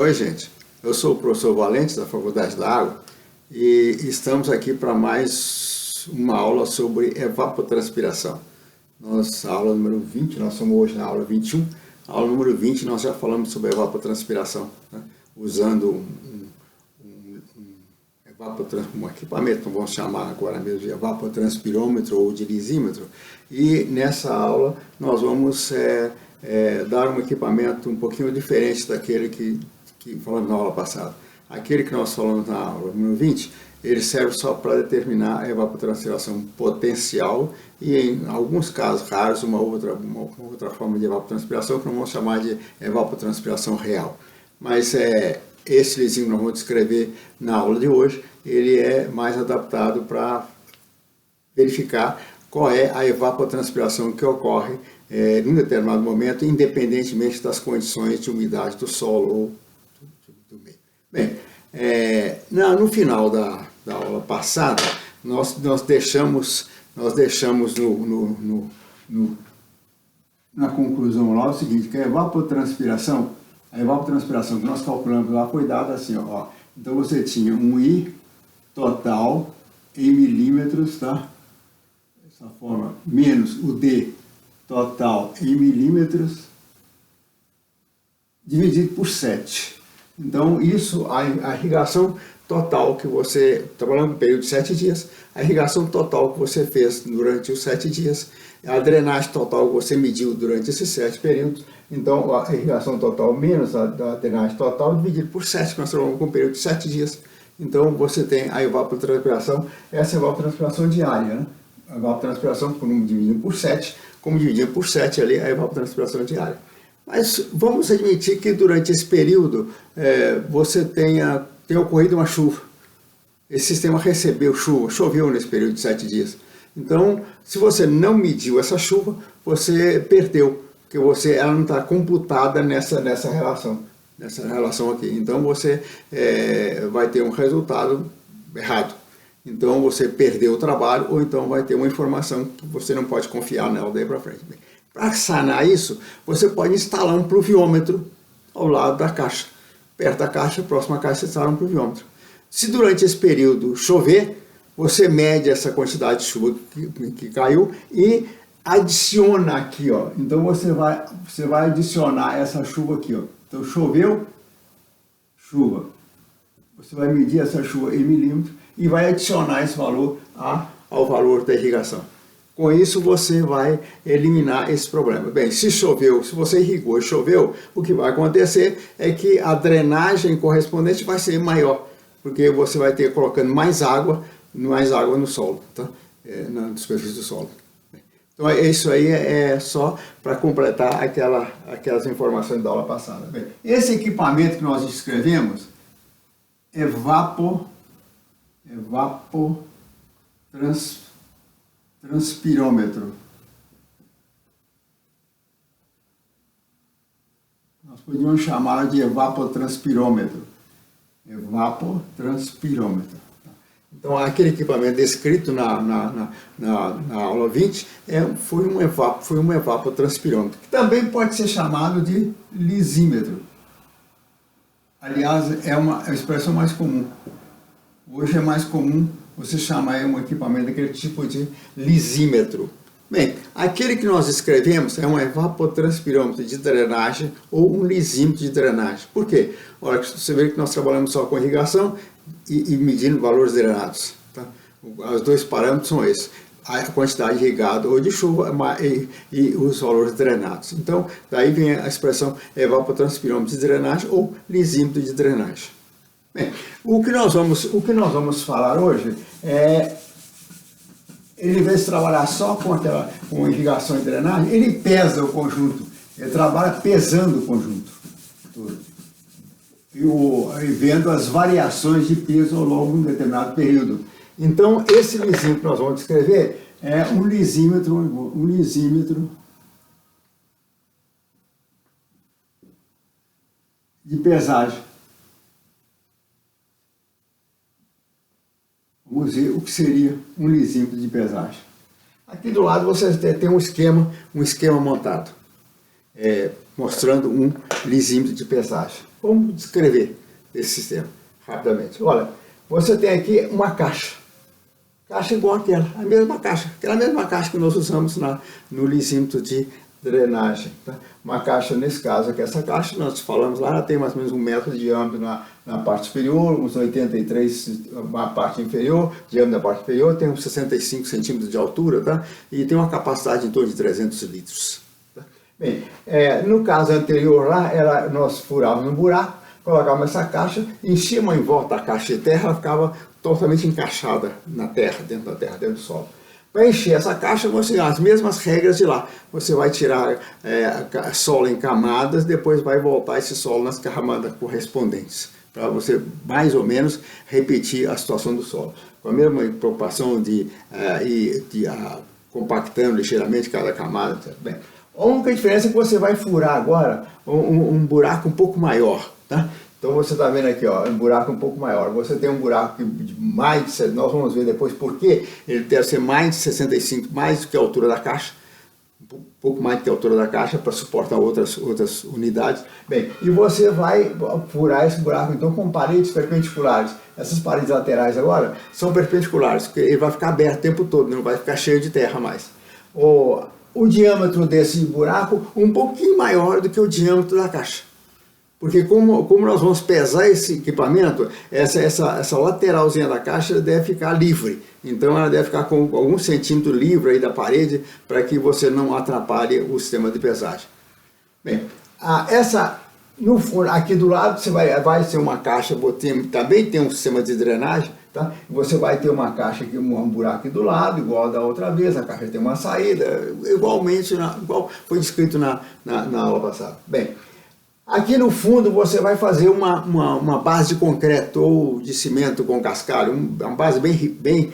Oi, gente. Eu sou o professor Valente, da Faculdade da Água, e estamos aqui para mais uma aula sobre evapotranspiração. Nossa aula número 20, nós estamos hoje na aula 21. A aula número 20 nós já falamos sobre evapotranspiração, né? Usando um equipamento, vamos chamar agora mesmo de evapotranspirômetro ou de lisímetro. E nessa aula nós vamos dar um equipamento um pouquinho diferente daquele que falamos na aula passada. Aquele que nós falamos na aula número 20, ele serve só para determinar a evapotranspiração potencial e, em alguns casos raros, uma outra forma de evapotranspiração que nós vamos chamar de evapotranspiração real. Mas esse lisímetro que nós vamos descrever na aula de hoje, ele é mais adaptado para verificar qual é a evapotranspiração que ocorre em um determinado momento, independentemente das condições de umidade do solo ou do meio. Bem, no final da aula passada, nós deixamos na conclusão lá o seguinte, que a evapotranspiração que nós calculamos lá foi dada assim, ó. Então você tinha um I total em milímetros, tá? Dessa forma, menos o D total em milímetros, dividido por 7. Então, isso, a irrigação total que você, trabalhando no período de 7 dias, a irrigação total que você fez durante os 7 dias, a drenagem total que você mediu durante esses 7 períodos, então a irrigação total menos a drenagem total dividido por 7, que nós trabalhamos com um período de 7 dias. Então, você tem a evapotranspiração, essa evapotranspiração diária, né? A evapotranspiração, como dividido por 7, como dividir por 7 ali, a evapotranspiração diária. Mas vamos admitir que durante esse período você tenha ocorrido uma chuva. Esse sistema recebeu chuva, choveu nesse período de 7 dias. Então, se você não mediu essa chuva, você perdeu, porque ela não está computada nessa relação aqui. Então, você vai ter um resultado errado. Então, você perdeu o trabalho, ou então vai ter uma informação que você não pode confiar nela daí para frente. Para sanar isso, você pode instalar um pluviômetro ao lado da caixa. Perto da caixa, próxima à caixa, você instala um pluviômetro. Se durante esse período chover, você mede essa quantidade de chuva que caiu e adiciona aqui, ó. Então você vai adicionar essa chuva aqui, ó. Então choveu, chuva. Você vai medir essa chuva em milímetros e vai adicionar esse valor ao valor da irrigação. Com isso você vai eliminar esse problema. Bem, se você irrigou e choveu, o que vai acontecer é que a drenagem correspondente vai ser maior, porque você vai ter colocando mais água no solo, tá? Na superfície do solo. Então isso aí é só para completar aquelas informações da aula passada. Bem, esse equipamento que nós descrevemos é evapotranspirômetro. Nós podíamos chamar de evapotranspirômetro. Então, aquele equipamento descrito na aula 20 foi um evapotranspirômetro, que também pode ser chamado de lisímetro. Aliás, é uma expressão mais comum. Hoje é mais comum você chamar um equipamento daquele tipo de lisímetro. Bem, aquele que nós escrevemos é um evapotranspirômetro de drenagem ou um lisímetro de drenagem. Por quê? Olha, você vê que nós trabalhamos só com irrigação e medindo valores drenados. Tá? Os dois parâmetros são esses. A quantidade de irrigado ou de chuva e os valores drenados. Então, daí vem a expressão evapotranspirômetro de drenagem ou lisímetro de drenagem. Bem, o que nós vamos falar hoje ele, em vez de trabalhar só com irrigação e drenagem, ele pesa o conjunto, ele trabalha pesando o conjunto todo. E vendo as variações de peso ao longo de um determinado período. Então, esse lisímetro que nós vamos descrever é um lisímetro de pesagem. Vamos ver o que seria um lisímetro de pesagem. Aqui do lado você tem um esquema montado, mostrando um lisímetro de pesagem. Vamos descrever esse sistema rapidamente. Olha, você tem aqui uma caixa igual àquela, aquela mesma caixa que nós usamos no lisímetro de drenagem. Tá? Uma caixa, nesse caso aqui, essa caixa, nós falamos lá, ela tem mais ou menos 1 metro de diâmetro na parte superior, uns 83 na parte inferior, diâmetro da parte inferior, tem uns 65 centímetros de altura, tá? E tem uma capacidade em torno de 300 litros. Tá? Bem, no caso anterior lá, nós furávamos um buraco, colocávamos essa caixa, em cima, em volta da caixa de terra, ela ficava totalmente encaixada na terra, dentro do solo. Para encher essa caixa, você as mesmas regras de lá. Você vai tirar solo em camadas, depois vai voltar esse solo nas camadas correspondentes, para você mais ou menos repetir a situação do solo. Com a mesma preocupação de compactando ligeiramente cada camada. Bem, a única diferença é que você vai furar agora um buraco um pouco maior. Tá? Então você está vendo aqui, ó, um buraco um pouco maior. Você tem um buraco de mais de, nós vamos ver depois porque ele deve ser mais de 65, mais do que a altura da caixa, um pouco mais do que a altura da caixa para suportar outras unidades. Bem, e você vai furar esse buraco então com paredes perpendiculares. Essas paredes laterais agora são perpendiculares, porque ele vai ficar aberto o tempo todo, não vai ficar cheio de terra mais. O diâmetro desse buraco um pouquinho maior do que o diâmetro da caixa. Porque como nós vamos pesar esse equipamento, essa lateralzinha da caixa deve ficar livre. Então ela deve ficar com algum centímetro livre aí da parede para que você não atrapalhe o sistema de pesagem. Bem, aqui do lado você vai ser uma caixa, também tem um sistema de drenagem, tá? Você vai ter uma caixa aqui, um buraco aqui do lado, igual da outra vez, a caixa tem uma saída, igual foi descrito na aula passada. Bem, aqui no fundo você vai fazer uma base de concreto ou de cimento com cascalho, uma base bem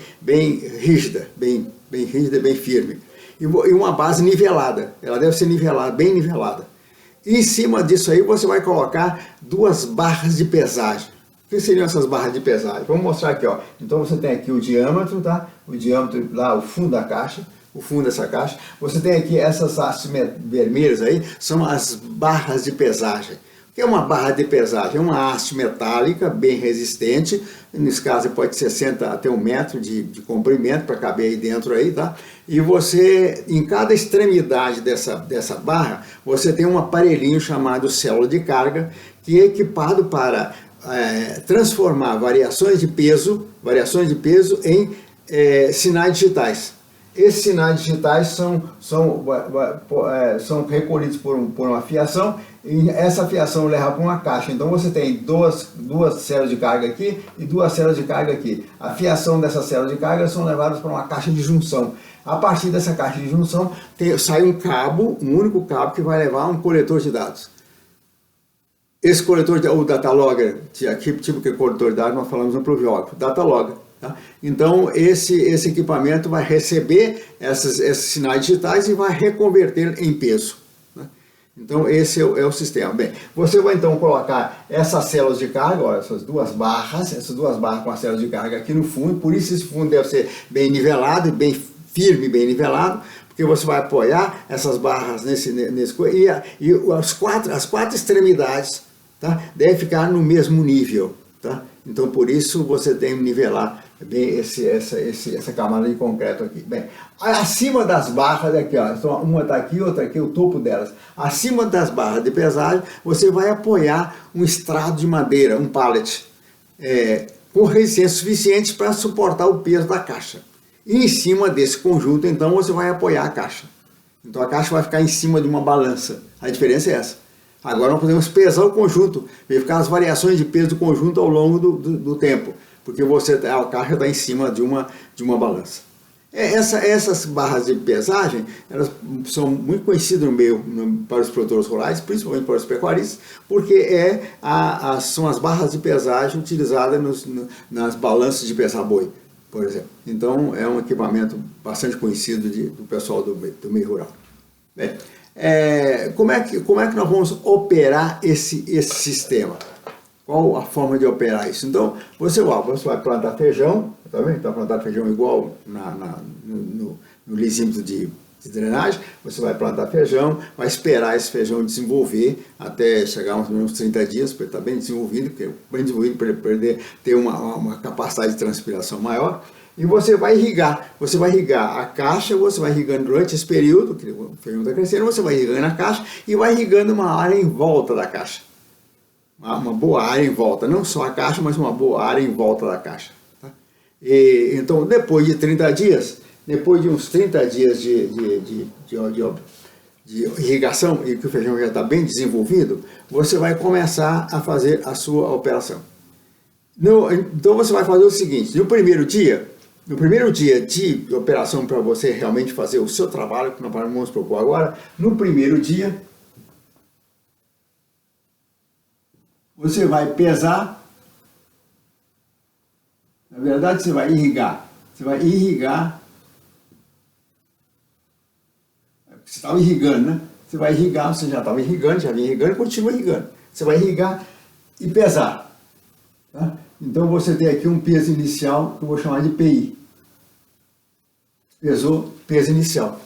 rígida, bem rígida e bem firme. E uma base nivelada, ela deve ser nivelada, bem nivelada. E em cima disso aí você vai colocar 2 barras de pesagem. O que seriam essas barras de pesagem? Vamos mostrar aqui, ó. Então você tem aqui o diâmetro, tá? O diâmetro lá, o fundo da caixa. O fundo dessa caixa, você tem aqui essas hastes vermelhas aí, são as barras de pesagem. O que é uma barra de pesagem? É uma haste metálica bem resistente, nesse caso pode ser 60 até 1 metro de comprimento para caber aí dentro aí, tá? E você, em cada extremidade dessa barra, você tem um aparelhinho chamado célula de carga, que é equipado para transformar variações de peso em sinais digitais. Esses sinais digitais são recolhidos por uma fiação e essa fiação leva para uma caixa. Então você tem duas células de carga aqui e 2 células de carga aqui. A fiação dessas células de carga são levadas para uma caixa de junção. A partir dessa caixa de junção sai um único cabo que vai levar a um coletor de dados. Esse coletor, o datalogger, tipo que é coletor de dados, nós falamos no proviógrafo, datalogger. Tá? Então esse equipamento vai receber esses sinais digitais e vai reconverter em peso. Né? Então esse é o sistema. Bem, você vai então colocar essas células de carga, olha, essas duas barras com as células de carga aqui no fundo, por isso esse fundo deve ser bem nivelado, bem firme, bem nivelado, porque você vai apoiar essas barras e as quatro extremidades, tá? Devem ficar no mesmo nível. Tá? Então por isso você tem que nivelar bem essa camada de concreto aqui. Bem, acima das barras aqui, ó, uma está aqui, outra aqui, o topo delas. Acima das barras de pesagem, você vai apoiar um estrado de madeira, um pallet, com resistência suficiente para suportar o peso da caixa. E em cima desse conjunto, então, você vai apoiar a caixa. Então a caixa vai ficar em cima de uma balança. A diferença é essa. Agora nós podemos pesar o conjunto, verificar as variações de peso do conjunto ao longo do tempo, porque a caixa está em cima de uma balança. Essas barras de pesagem, elas são muito conhecidas no meio para os produtores rurais, principalmente para os pecuaristas, porque são as barras de pesagem utilizadas nas balanças de pesar boi, por exemplo. Então é um equipamento bastante conhecido do pessoal do meio rural. Bem, como é que nós vamos operar esse sistema? Qual a forma de operar isso? Então, você vai plantar feijão, tá vendo? Está plantando feijão igual no lisímetro de de drenagem, você vai plantar feijão, vai esperar esse feijão desenvolver até chegar uns 30 dias, para ele estar bem desenvolvido, porque bem desenvolvido para ele ter uma capacidade de transpiração maior. E você vai irrigar a caixa, você vai irrigando durante esse período, que o feijão está crescendo, você vai irrigando a caixa e vai irrigando uma área em volta da caixa. Uma boa área em volta, não só a caixa, mas uma boa área em volta da caixa. Tá? Então, depois de 30 dias, depois de uns 30 dias de irrigação e que o feijão já está bem desenvolvido, você vai começar a fazer a sua operação. Então você vai fazer o seguinte, no primeiro dia de operação para você realmente fazer o seu trabalho, que nós vamos propor agora, no primeiro dia, você vai pesar, na verdade você vai irrigar, você estava irrigando, né? Você vai irrigar, você já estava irrigando, já vinha irrigando e continua irrigando. Você vai irrigar e pesar. Tá? Então você tem aqui um peso inicial que eu vou chamar de PI. Peso inicial.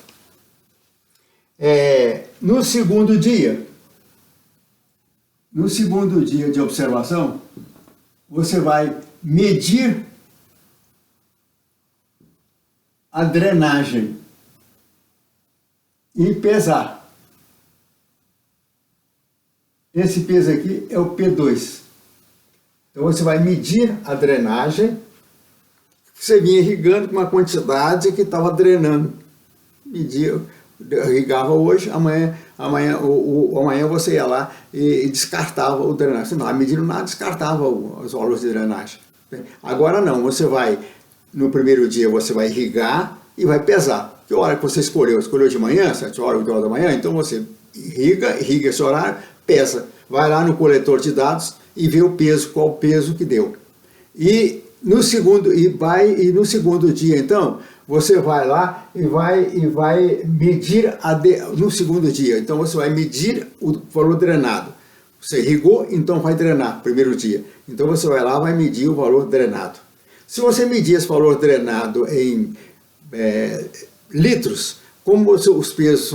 No segundo dia de observação, você vai medir a drenagem e pesar. Esse peso aqui é o P2. Então você vai medir a drenagem, você vinha irrigando com uma quantidade que estava drenando. Irrigava hoje, amanhã você ia lá e descartava o drenagem. Você não estava medindo nada, descartava os valores de drenagem. Agora não, no primeiro dia você vai irrigar e vai pesar. Que hora que você escolheu de manhã, 7 horas, 8 horas da manhã, então você irriga esse horário, pesa. Vai lá no coletor de dados e vê o peso, qual o peso que deu. E no segundo dia, então, você vai lá e vai medir no segundo dia. Então você vai medir o valor drenado. Você irrigou, então vai drenar primeiro dia. Então você vai lá e vai medir o valor drenado. Se você medir esse valor drenado em litros, como os pesos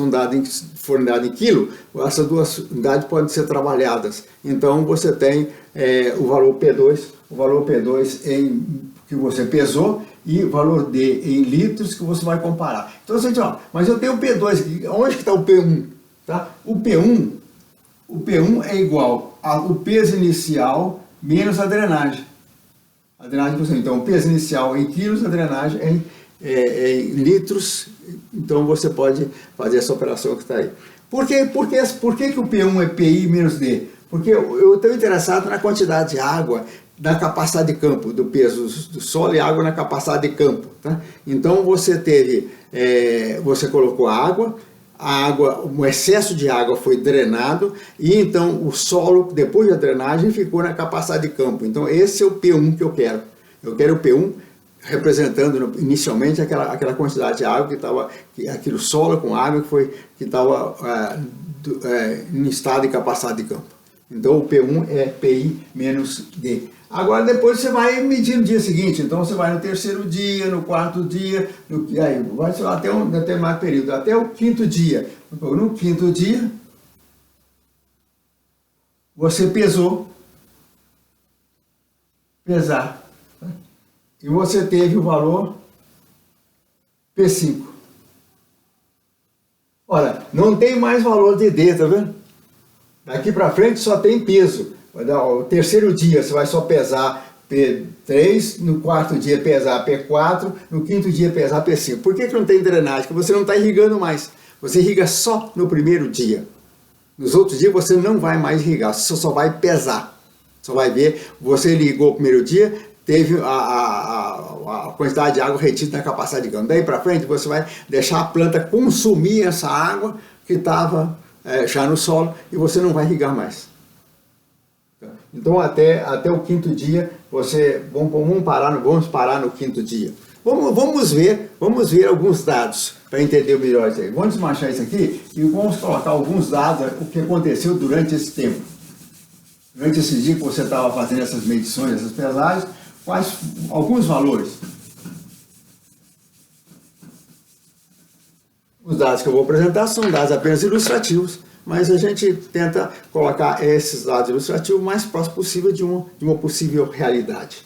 foram dados em quilo, essas duas unidades podem ser trabalhadas. Então você tem o valor P2 que você pesou e o valor D em litros que você vai comparar. Então você diz, mas eu tenho o P2 aqui, onde que está o P1? Tá? O P1 é igual ao peso inicial menos a drenagem. Então, o peso inicial em quilos, a drenagem em litros. Então, você pode fazer essa operação que está aí. Por que que o P1 é PI menos D? Porque eu estou interessado na quantidade de água, na capacidade de campo, do peso do solo e água na capacidade de campo. Tá? Então, você colocou água, o excesso de água foi drenado e então o solo, depois da drenagem, ficou na capacidade de campo. Então esse é o P1 que eu quero. Eu quero o P1 representando inicialmente aquela quantidade de água aquele solo com água que estava em estado de capacidade de campo. Então o P1 é PI menos D. Agora depois você vai medir no dia seguinte, então você vai no terceiro dia, no quarto dia, aí vai até um determinado período, até o quinto dia. No quinto dia, você pesar, tá? E você teve o valor P5. Olha, não tem mais valor de D, tá vendo? Daqui para frente só tem peso. O terceiro dia você vai só pesar P3, no quarto dia pesar P4, no quinto dia pesar P5. Por que não tem drenagem? Porque você não está irrigando mais. Você irriga só no primeiro dia. Nos outros dias você não vai mais irrigar, você só vai pesar. Só vai ver, você irrigou o primeiro dia, teve a quantidade de água retida na capacidade de campo. Daí para frente você vai deixar a planta consumir essa água que estava já no solo e você não vai irrigar mais. Então até o quinto dia, vamos parar no quinto dia. Vamos ver alguns dados para entender melhor isso aí. Vamos desmanchar isso aqui e vamos colocar alguns dados, o que aconteceu durante esse tempo. Durante esse dia que você estava fazendo essas medições, essas pesagens, alguns valores. Os dados que eu vou apresentar são dados apenas ilustrativos, mas a gente tenta colocar esses dados ilustrativos o mais próximo possível de uma possível realidade.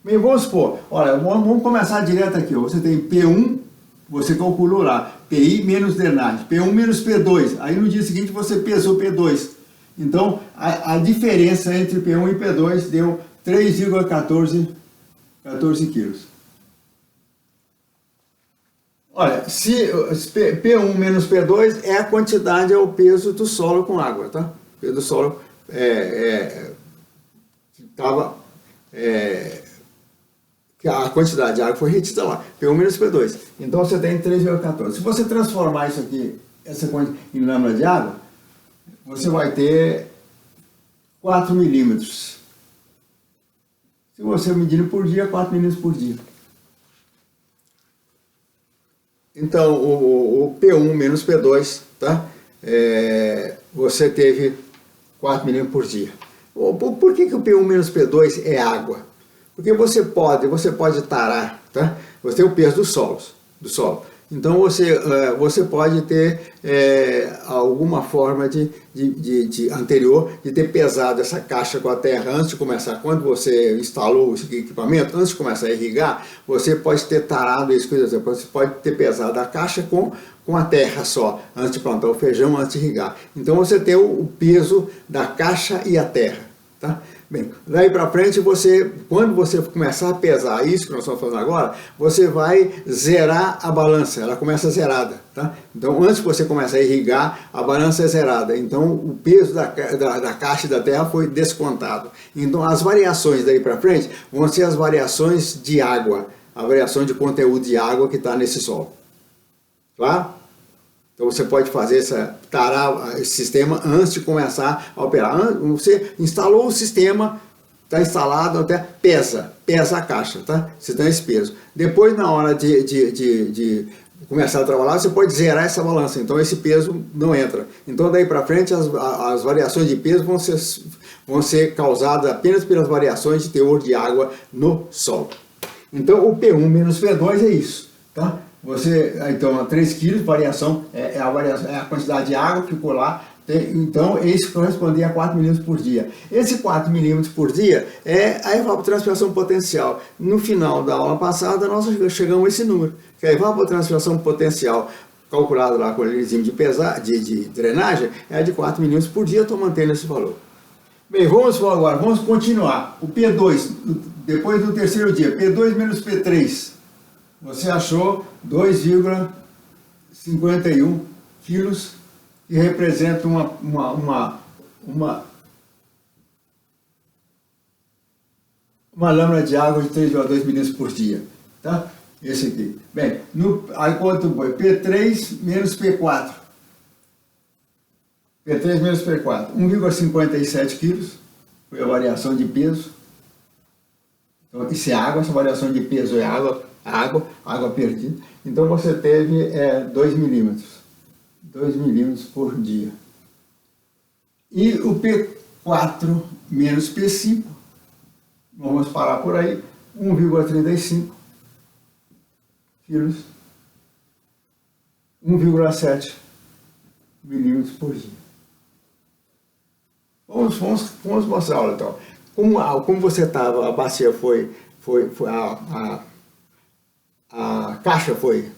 Bem, vamos supor, olha, vamos começar direto aqui. Você tem P1, você calculou lá, PI menos drenagem, P1 menos P2. Aí no dia seguinte você pesou P2. Então, a diferença entre P1 e P2 deu 3,14 quilos. Olha, se P1 menos P2 é a quantidade, é o peso do solo com água, tá? O peso do solo a quantidade de água foi retida lá, P1 menos P2. Então você tem 3,14. Se você transformar isso aqui, essa quantidade em lâmina de água, você vai ter 4 milímetros. Se você medir por dia, 4 milímetros por dia. Então, o P1 menos P2, tá? Você teve 4 milímetros por dia. Por que o P1 menos P2 é água? Porque você pode tarar, tá? Você tem o peso do solo. Então você pode ter alguma forma anterior de ter pesado essa caixa com a terra antes de começar. Quando você instalou esse equipamento, antes de começar a irrigar, você pode ter tarado isso, você pode ter pesado a caixa com a terra só, antes de plantar o feijão, antes de irrigar. Então você tem o peso da caixa e a terra, tá? Bem, daí para frente, quando você começar a pesar isso que nós estamos fazendo agora, você vai zerar a balança, ela começa zerada, tá? Então, antes que você comece a irrigar, a balança é zerada. Então, o peso da caixa e da terra foi descontado. Então, as variações daí para frente vão ser as variações de água, a variação de conteúdo de água que está nesse solo. Claro? Então você pode fazer tarar esse sistema antes de começar a operar. Você instalou o sistema, está instalado, até pesa a caixa, tá? Você tem esse peso. Depois, na hora de começar a trabalhar, você pode zerar essa balança, então esse peso não entra. Então daí para frente as variações de peso vão ser causadas apenas pelas variações de teor de água no solo. Então o P1 menos P2 é isso, tá? Então, 3 quilos, variação, é a quantidade de água que ficou lá. Então, isso correspondia a 4 milímetros por dia. Esse 4 milímetros por dia é a evapotranspiração potencial. No final da aula passada, nós chegamos a esse número, que a evapotranspiração potencial, calculada lá com o regime de drenagem, é de 4 milímetros por dia. Estou mantendo esse valor. Bem, vamos continuar. O P2, depois do terceiro dia, P2 menos P3. Você achou 2,51 quilos, que representa uma lâmina de água de 3,2 milímetros por dia, tá? Esse aqui. Bem, aí quanto foi? P3 menos P4. P3 menos P4, 1,57 quilos, foi a variação de peso. Então, isso é água, essa variação de peso é água perdida. Então você teve 2 milímetros por dia. E o P4 menos P5, vamos parar por aí, 1,35 quilos, 1,7 milímetros por dia. Vamos mostrar, olha, então, como você estava, a bacia a caixa foi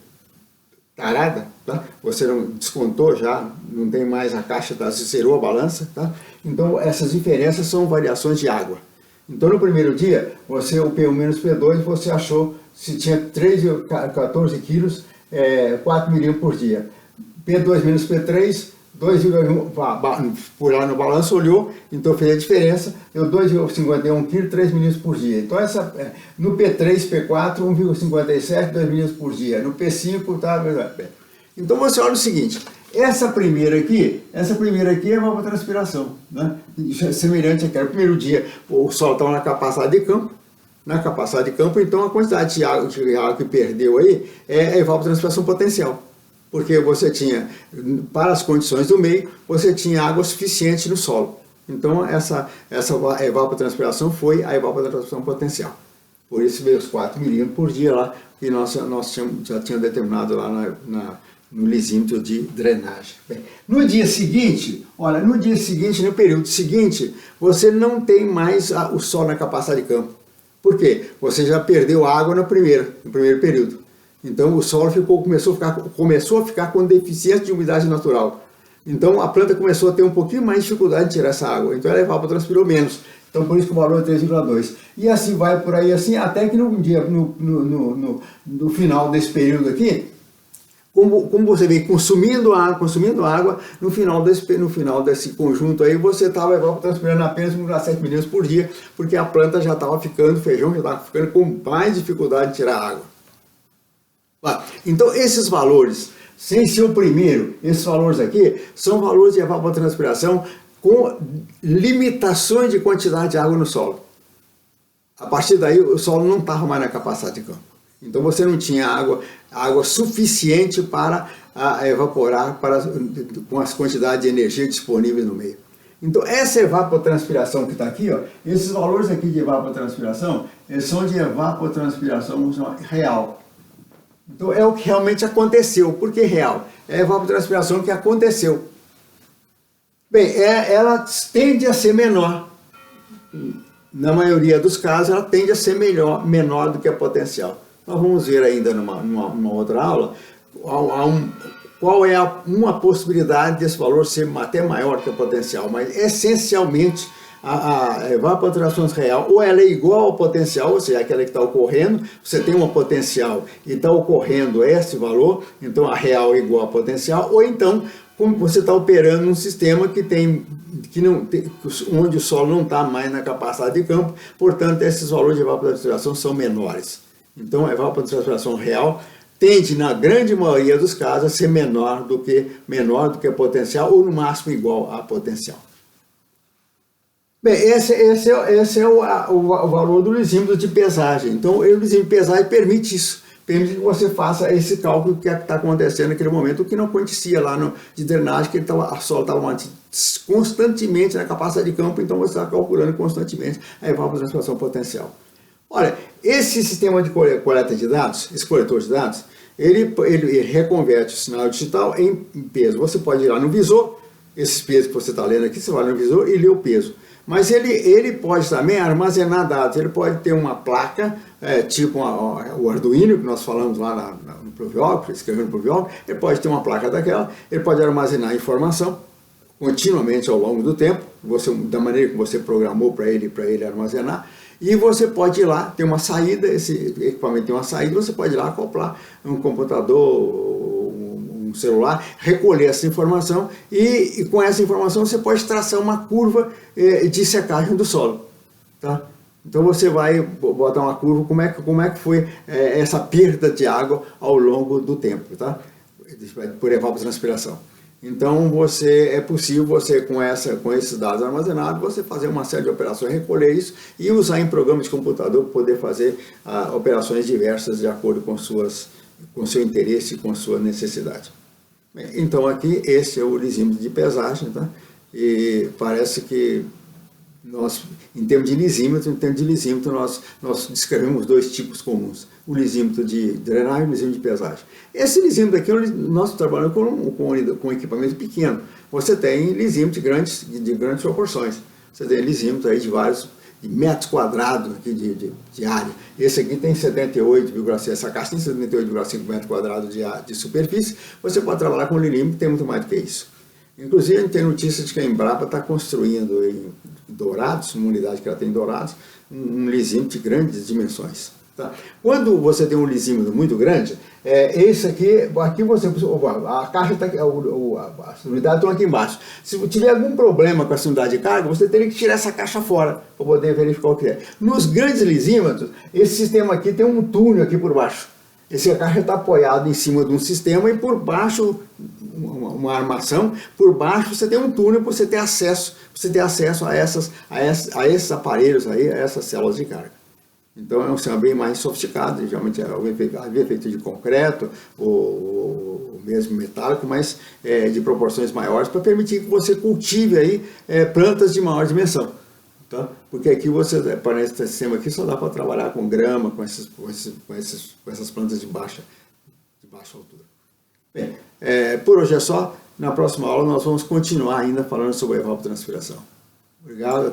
tarada, tá? Você não descontou já, não tem mais a caixa, tá? Você zerou a balança, tá? Então essas diferenças são variações de água. Então no primeiro dia, o P1 menos P2, você achou, se tinha 3,14 quilos, 4 milímetros por dia. P2 menos P3, 2,1, por lá no balanço, olhou, então fez a diferença, deu 2,51 kg, 3 milímetros por dia. Então, no P3, P4, 1,57, 2 milímetros por dia. No P5, tá? Então, você olha o seguinte, essa primeira aqui é a evapotranspiração, né? Semelhante àquela. No primeiro dia, o solo estava na capacidade de campo, então a quantidade de água que perdeu aí é a evapotranspiração potencial. Porque você tinha, para as condições do meio, você tinha água suficiente no solo. Então, essa evapotranspiração foi a evapotranspiração potencial. Por isso veio os 4 milímetros por dia lá, que nós já tínhamos determinado lá no lisímetro de drenagem. Bem, no dia seguinte, olha, no período seguinte, você não tem mais o sol na capacidade de campo. Por quê? Você já perdeu água no primeiro período. Então o solo começou a ficar com deficiência de umidade natural. Então a planta começou a ter um pouquinho mais de dificuldade de tirar essa água. Então ela evapotranspirou menos. Então por isso que o valor é 3,2. E assim vai por aí, assim, até que no final desse período aqui, como você vem consumindo água, no final desse conjunto aí, você estava evapotranspirando apenas 1,7 milímetros por dia, porque a planta já estava ficando, o feijão já estava ficando com mais dificuldade de tirar água. Então esses valores, sem ser o primeiro, esses valores aqui, são valores de evapotranspiração com limitações de quantidade de água no solo. A partir daí, o solo não estava mais na capacidade de campo. Então você não tinha água suficiente para evaporar com as quantidades de energia disponíveis no meio. Então essa evapotranspiração que está aqui, ó, esses valores aqui de evapotranspiração, eles são de evapotranspiração real. Então é o que realmente aconteceu. Por que real? É a evapotranspiração que aconteceu. Bem, ela tende a ser menor. Na maioria dos casos, ela tende a ser menor do que a potencial. Nós vamos ver ainda numa outra aula qual é uma possibilidade desse valor ser até maior que a potencial, mas essencialmente a evapotranspiração real, ou ela é igual ao potencial, ou seja, aquela que está ocorrendo, você tem uma potencial e está ocorrendo esse valor, então a real é igual a potencial, ou então como você está operando um sistema onde o solo não está mais na capacidade de campo, portanto esses valores de evapotranspiração são menores. Então a evapotranspiração real tende, na grande maioria dos casos, a ser menor do que a potencial, ou no máximo igual à potencial. Bem, esse é o valor do lisímetro de pesagem. Então, o lisímetro de pesagem permite isso. Permite que você faça esse cálculo que está acontecendo naquele momento, o que não acontecia lá de drenagem, que a solo estava constantemente na capacidade de campo, então você está calculando constantemente a evapotranspiração potencial. Olha, esse sistema de coleta de dados, esse coletor de dados, ele reconverte o sinal digital em peso. Você pode ir lá no visor, esses pesos que você está lendo aqui, você vai no visor e lê o peso. Mas ele pode também armazenar dados, ele pode ter uma placa, tipo o Arduino, que nós falamos lá no Pluviógrafo, escrevendo no Pluviógrafo, ele pode ter uma placa daquela, ele pode armazenar informação continuamente ao longo do tempo, da maneira que você programou para ele armazenar, e você pode ir lá, tem uma saída, esse equipamento tem uma saída, você pode ir lá acoplar um computador, celular, recolher essa informação e com essa informação você pode traçar uma curva de secagem do solo, tá? Então você vai botar uma curva, como é que foi essa perda de água ao longo do tempo, tá? Por evapotranspiração. Então é possível você com esses dados armazenados, você fazer uma série de operações, recolher isso e usar em programas de computador para poder fazer operações diversas de acordo com seu interesse e com sua necessidade. Então aqui esse é o lisímetro de pesagem, tá? E parece que nós, em termos de lisímetro, nós descrevemos dois tipos comuns, o lisímetro de drenagem e o lisímetro de pesagem. Esse lisímetro aqui, nós trabalhamos com equipamento pequeno, você tem lisímetro de grandes proporções, você tem lisímetro aí de vários metros quadrados aqui de área. Esse aqui tem 78,5, essa caixa tem 78,5 metros quadrados de superfície. Você pode trabalhar com lisímetro que tem muito mais do que isso. Inclusive, a gente tem notícia de que a Embrapa está construindo em Dourados, uma unidade que ela tem em Dourados, um lisímetro de grandes dimensões. Tá? Quando você tem um lisímetro muito grande, esse aqui você, a caixa está aqui, as unidades estão aqui embaixo. Se tiver algum problema com essa unidade de carga, você teria que tirar essa caixa fora para poder verificar o que é. Nos grandes lisímetros, esse sistema aqui tem um túnel aqui por baixo. Essa caixa está apoiada em cima de um sistema e por baixo, uma armação, por baixo você tem um túnel para você ter acesso a esses aparelhos aí, a essas células de carga. Então é um sistema bem mais sofisticado, geralmente havia feito de concreto ou mesmo metálico, mas de proporções maiores, para permitir que você cultive aí plantas de maior dimensão. Tá? Porque aqui para esse sistema aqui só dá para trabalhar com grama, com essas plantas de baixa altura. Bem, por hoje é só. Na próxima aula nós vamos continuar ainda falando sobre a evapotranspiração. Obrigado.